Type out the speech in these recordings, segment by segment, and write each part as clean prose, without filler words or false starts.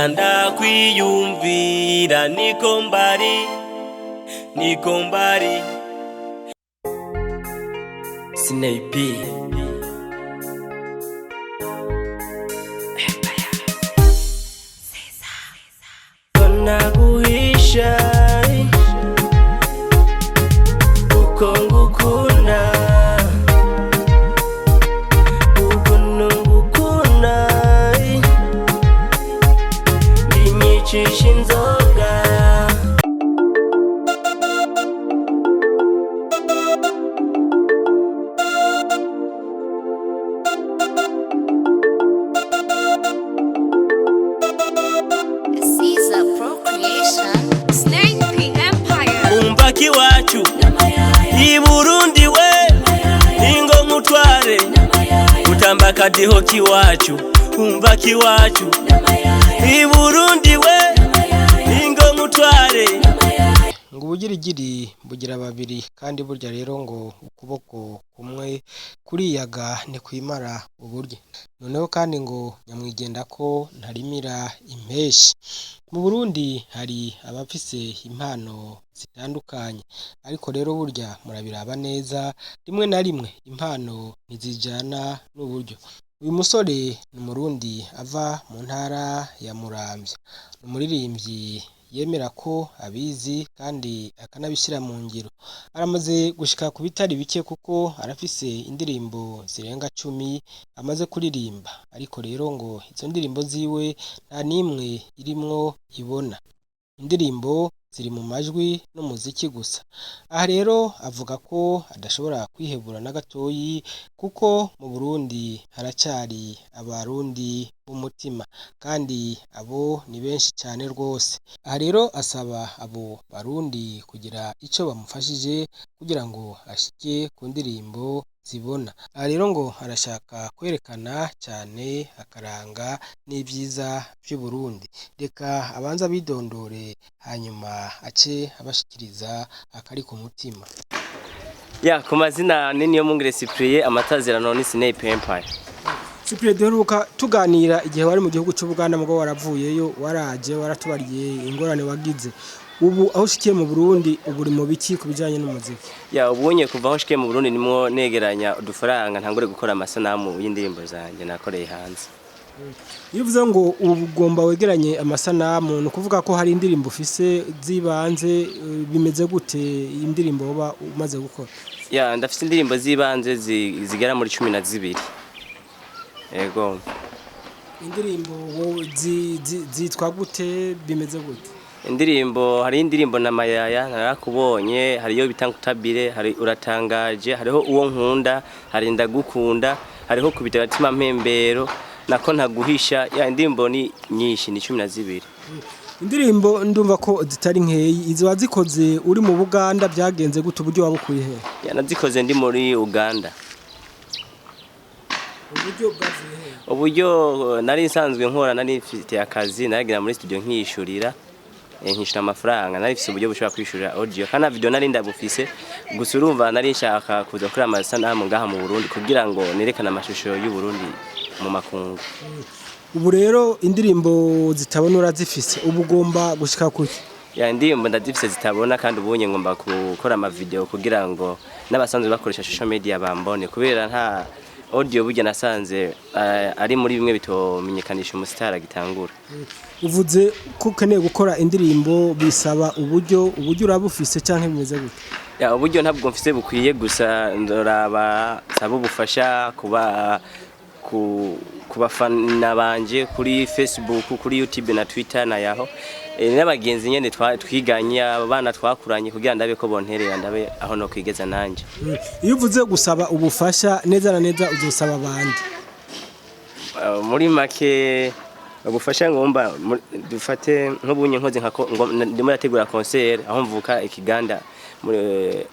ndakwiyumvira niko mbari Snipe naguhisha uko ngukunda binyicisha inzoga Kiwacu I Burundi we ningo mutware utamba kadiho kiwacu umva kiwacu I Burundi we ningo mutware ngo ubugirigiri bugira babiri kandi burya rero ngo ukuboko kumwe kuriyaga ni kwimara uburyo noneho kandi ngo nyamwigenda ko ntarimira impeshi mu Burundi hari abafise impano zitandukanye ariko rero burya murabiraba neza rimwe na rimwe impano ntizijana n'uburyo uyu musore ni Umurundi ava mu ntara ya Muramvya ni umuririmbyi yemera ko abizi kandi akanabishyira mu ngiro aramaze gushika ku bitari bike kuko arafise indirimbo zirenga 10 amaze kuririmba ariko rero ngo izo ndirimbo ziwe nta nimwe irimwo ibona indirimbo ziri mu majwi n'umuziki gusa aha rero avuga ko adashobora kwihebura na gatoyi kuko mu Burundi haracyari abarundi b'umutima kandi abo ni benshi cyane rwose aha rero asaba abo barundi kugira icyo bamufashije kugira ngo ashike ku ndirimbo zibona aha rero ngo arashaka kwerekana cyane akaranga n'ibyiza by'u Burundi reka abanza bidondore hanyuma ace abashikiriza akari ku mutima ku mazina niyo mungire Cyprien amatazirano ni Snipe Empire Cyprien duheruka tuganira igihe wari mu gihugu cy'u Buganda mugo waravuyeyo waraje waratubariye ingorane wagize ubu aho shikiye mu Burundi uburi mu biki kubijanye n'umuziki ubunye kuva aho shikiye mu Burundi nimwo negeranya udufaranga ntangure gukora amasanamu y'indirimbo zanjye nakoreye hanze Yivuze ngo ugomba wegeranye amasanamu no kuvuga ko hari indirimbo ufise zibanze bimeze gute indirimbo uba umaze gukora ndafise indirimbo zibanze zigera muri 12 Ego indirimbo zitwa gute bimeze gute indirimbo hari indirimbo na mayaya narakubonye hariyo bitangutabire hari uratangaje hariho uwo nkunda hari ndagukunda hariho kubitagatima mpembero nako ntaguhisha indirimbo ni nyinshi ni 12 indirimbo ndumva ko zitari nkeyi izo wazikoze uri mu Buganda byagenze gute uburyo wabukuye he nazikoze ndi muri Uganda uburyo nari nsanzwe nkora nari mfite akazi naragira muri studio nkishurira nkishura amafaranga nari mfite uburyo bushobora kwishurira audio kana video nari ndabufise gusa urumva nari nshaka kuza kuri amasanamu ngaha mu Burundi kugira ngo nerekane amashusho y'u Burundi mu makungu ubu rero indirimbo zitabona urazifise ubu ugomba gushika kuki indirimbo ndazifise zitabona kandi ubunye ngomba gukora ama video kugira ngo n'abasanzwe bakoresha social media bambone kubera nta audio burya nasanze ari muri bimwe bitomenyekanisha umusitara gitangura uvuze ko ukeneye gukora indirimbo bisaba uburyo urabufise canke bimeze gute uburyo ntabwo mfise bukwiye gusa ndoraba saba ubufasha kubafana banje kuri Facebook kuri YouTube na Twitter na yaho n'abagenzi nyene twiganye abana twakuranye kugira ndabe ko bonterera ndabe aho no kwigeza nanje iyo uvuze gusaba ubufasha neza na neza uzosaba bandi muri make ubufasha ngomba dufate nk'ubunye nkoze ndimo nategura concert aho mvuka ikiganda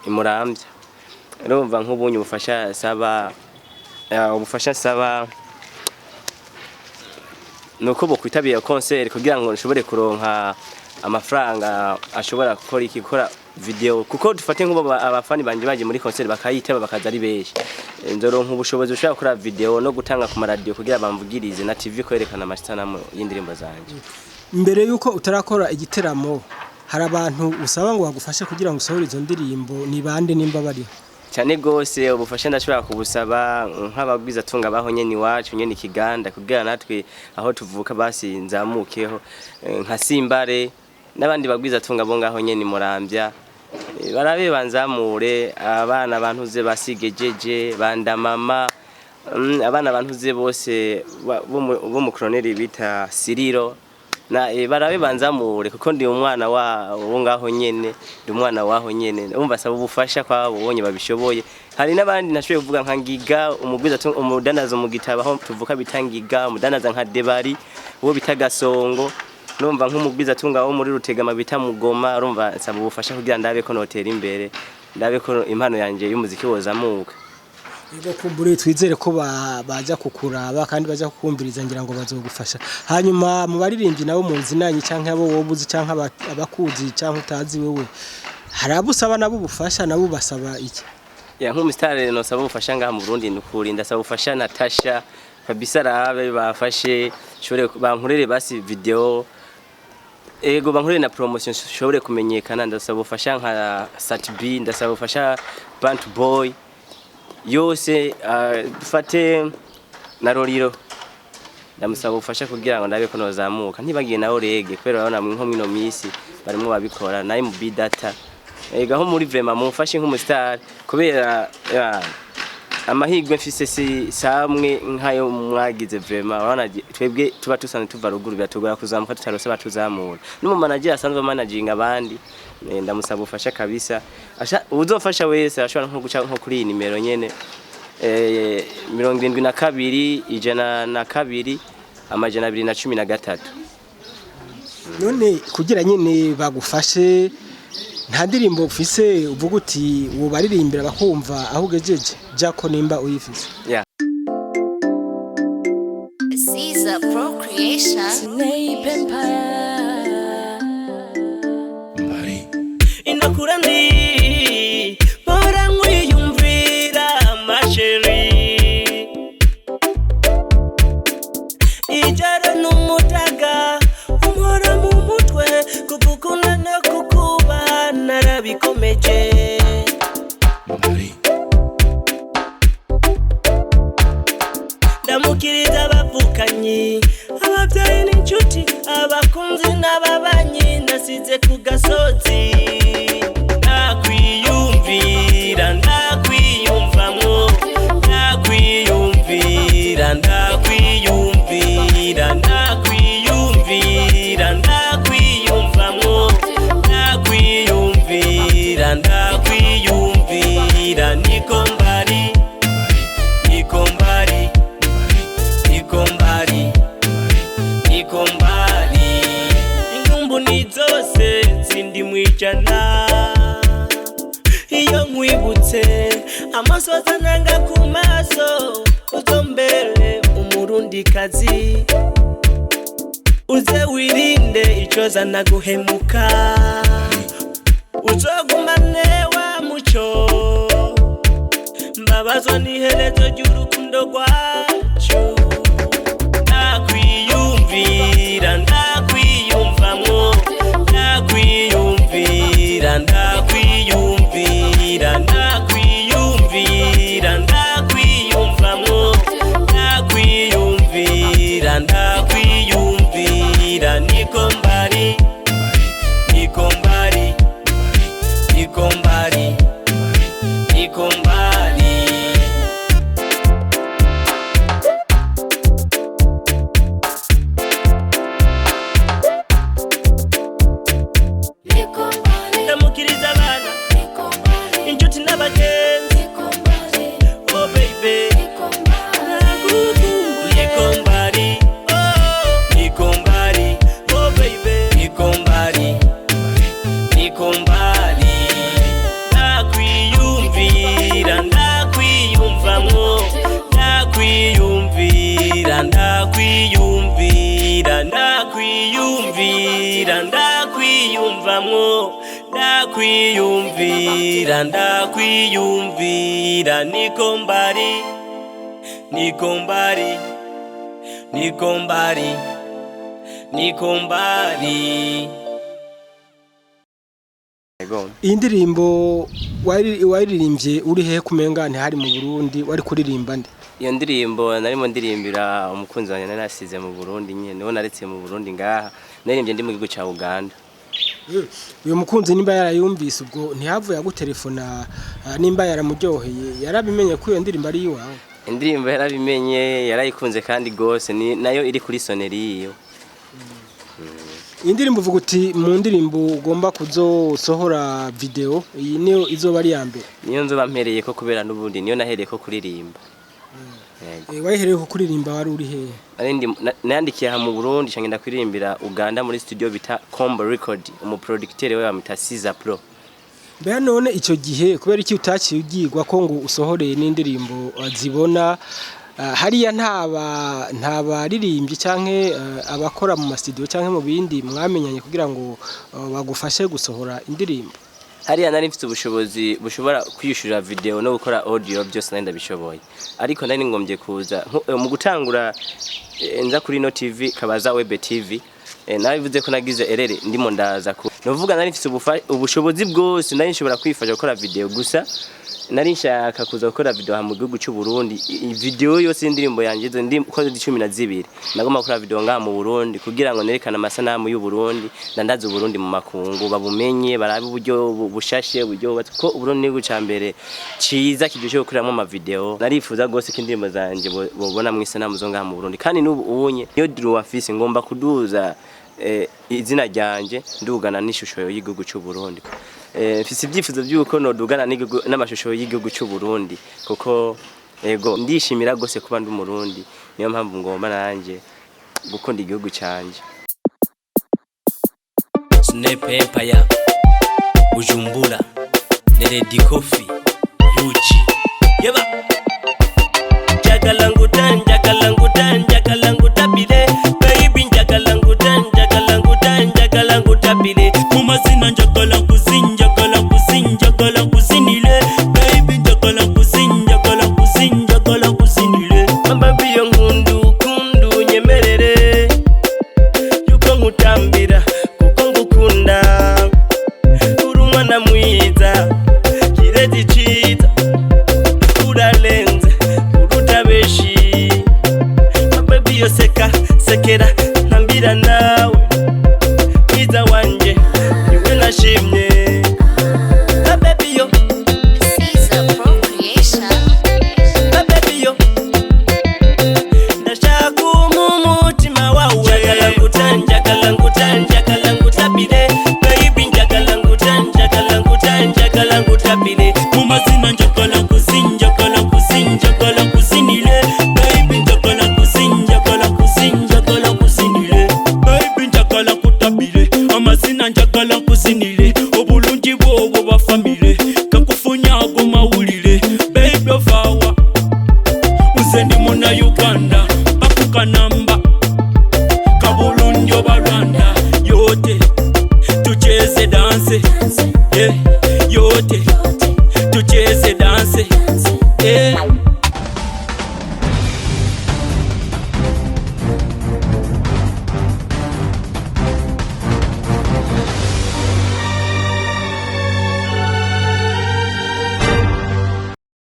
Muramvya urumva nk'ubunye ubufasha saba nuko bokwitabira concert kugira ngo nshobore kuronka amafaranga ashobora gukora video kuko dufate nk'ubo abafani banje baje muri concert bakayitaba bakaza ari beshi nzoronka ubushobozi ushaka gukora video no gutanga ku radio kugira bamvugirize na TV kwerekana amasanamu y'indirimbo zanje. Mbere yuko utarakora igiteramo hari abantu usaba ngo bagufashe kugira ngo usohore izo ndirimbo ni bande nimba bari cyane gose ubufasha ndashobora kubusaba nk'abagwiza tunga baho nyene iwacu nyene Kiganda kugira natwe aho tuvuka basi nzamukeho nka Simbare n'abandi bagwiza tunga bo ngaho nyene Murambya barabe banzamure abana bantuze basigejeje bandamama abana bantuze bose bo mu kroneri bita Siriro na barabe banzamure kuko ndi umwana wo ngaho nyene ndi umwana waho nyene umva saba ubufasha kwa bonye babishoboye hari nabandi nashoboye kuvuga nka Ngiga umugwiza umudanaza mu gitaba aho tuvuka bitangiga umudanaza nka Debari uwo bitagasongo numva nk'umugwiza tunga wo muri Rutegama bita Mugoma urumva saba ubufasha kugira ndabe ko notera imbere ndabe ko impano yanje y'umuziki wozamuka. Ego kumbure twizere ko baza kukuraba kandi baza kukumviriza ngira ngo bazogufasha. Hanyuma mu baririmbyi nabo mu nzinanyi canke abo wobuzi canke abakuzi canke utazi wewe harabusaba nabo ubufasha nabo basaba iki? Ya nk'umusitari no saba ubufasha ngaha mu Burundi nukuri ndasaba ubufasha Natasha kabisa rabe bafashe shore bankurere basi video ego bankurere na promotion shore kumenyekana ndasaba ubufasha nka Satb ndasaba ubufasha Band Boy yose dufate na Roriro ndamusaba ubufasha kugira ngo ndabe ko nozamuka ntibagiye naho rege kwera urabona nko mwino misi barimo babikora naye mu bidata ega ho muri vraiment mufashe nk'umustar kubera amahigwe mfise si samwe nkayo mwagize vraiment urabona twebwe tuba tusanzwe tuva ruguru byatugora kuzamuka tutarose batuzamura n'umu manager asanzwe managing abandi ndamusaba ubufasha kabisa uzofasha wese ashobora nko guca nko kuri nimero nyene 72 102 213. None kugira nyene bagufashe nta ndirimbo ufise uvuga uti wo baririmbira bakumva aho ugejeje jako nimba uyifise? Yeah. Caesar Procreation inakurandi bora mwiyumvira masheri ijara n'umutaga umora mu mutwe kugukunda no kukuba narabikomeje ndamukiriza abavukanyi abavyaye n'inshuti abakunzi n'ababanyi nasize ku gasozi ndakwiyumvira ndakwiyumvamwo ndakwiyumvira ndakwiyumvira ndakwiyumvira ndakwiyumvamwo ndakwiyumvira ndakwiyumvira nikombari nikombari nikombari nikombari ingumbu nizose zindi mwijana iyo nkwibutse amasoza nanga ku maso uzombere umurundi kazi uze wirinde icoza naguhemuka uzogumane wa muco mbabazwa n'iherezo ry'urukundo rwacu ndakwiyumvira ndakwiyumvamwo ndakwiyumvira ndakwiyumvira ndakwiyumvira ndakwiyumvamwo ndakwiyumvira ndakwiyumvira nikombari nikombari nikombari nikombari ndamukiriza abana inshuti n'abagenzi oh baby nikombari oh nikombari oh baby nikombari nikombari ndakwiyumvira ndakwiyumvamwo ndakwiyumvira ndakwiyumvira ndakwiyumvira ndakwiyumvamwo ndakwiyumvira ndakwiyumvira niko mbari niko mbari niko mbari niko mbari. Iyi ndirimbo waririmbye uri hehe kumenga ntihari mu Burundi wari kuririmba nde? Iyo ndirimbo narimo ndirimbira umukunzi wanjye narasize mu Burundi nyene niho naretse mu Burundi ngaha naririmbye ndi mu gihugu ca Uganda. Uyo mukunzi nimba yarayumvise ubwo ntihavuye agutelefona nimba yaramuryoheye yarabimenye ko iyo ndirimbo ari iwawe? Indirimbo yarabimenye yarayikunze kandi gose ni nayo iri kuri soneri iyo. Indirimbo uvuga uti mu ndirimbo ugomba kuzosohora video iyi niyo izoba ari ya mbere? Niyo nzoba mpereye ko kubera n'ubundi niyo nahereye ko kuririmba. Wahereye ko kuririmba wari uri hehe? Nandikiye aha mu Burundi cyangwa ndakwirimbira Uganda muri studio bita Combo Record umuproducteur we bamita Siza Pro. Bea none icyo gihe kubera iki utaciye ugirwa ko ngo usohoreye n'indirimbo zibona hariya ntabaririmbye canke abakora mu studio canke mu bindi mwamenyanye kugira ngo bagufashe gusohora indirimbo? Hariya nari mfite ubushobozi bushobora kwiyushurira video no gukora audio byose nari ndabishoboye, ariko nari ngombye kuza mu gutangura nza kuri no TV kabaza web TV nabivuze ko nagize erere ndimo ndaza ku novuga nari mfite ubushobozi bwose nari nshobora kwifasha gukora video gusa nari nshaka kuza gukora video ha mu gihugu cy'u Burundi. Video yose indirimbo yanjye ndi ko 12 nagomba gukora video ngaha mu Burundi kugira ngo nerekane amasanamu y'u Burundi ndandaza u Burundi mu makungu babumenye barabe uburyo bushashe uburyo ko Burundi ni gucambere ciza kidushe gukuramo ama video. Narifuza gose ko indirimbo zanjye bobona mu isanamu zo ngaha mu Burundi kandi n'ubu ubunye niyo dru afise ngomba kuduza izina ryanje ndugana n'ishusho y'igihugu cy'u Burundi. Mfise ibyifuzo by'uko nodugana n'amashusho y'igihugu cy'u Burundi kuko ego ndishimira gose kuba ndi umurundi niyo mpamvu ngomba nanje gukunda igihugu cyanje. Snap Empire Bujumbura Neredi Coffee Yuji Yeba Jagalangutan tabile baby jagalangutan tabile mumazina jagala kuzinile baby jagala kuzinile ambabi yo kundu nyemerere yuko ngutambira kuko ngukunda urumwana mwiza kirezi ciza uralenze urutabeshi ambabi yo sekera ntambira nawe mwiza wanje niwe nashimye. Obulungi bwo bafamile kakufunyago mawulire baby ofawa uzendi muna Uganda bakukanamba kabulungi obalwanda yote tucheze danse yote tucheze danse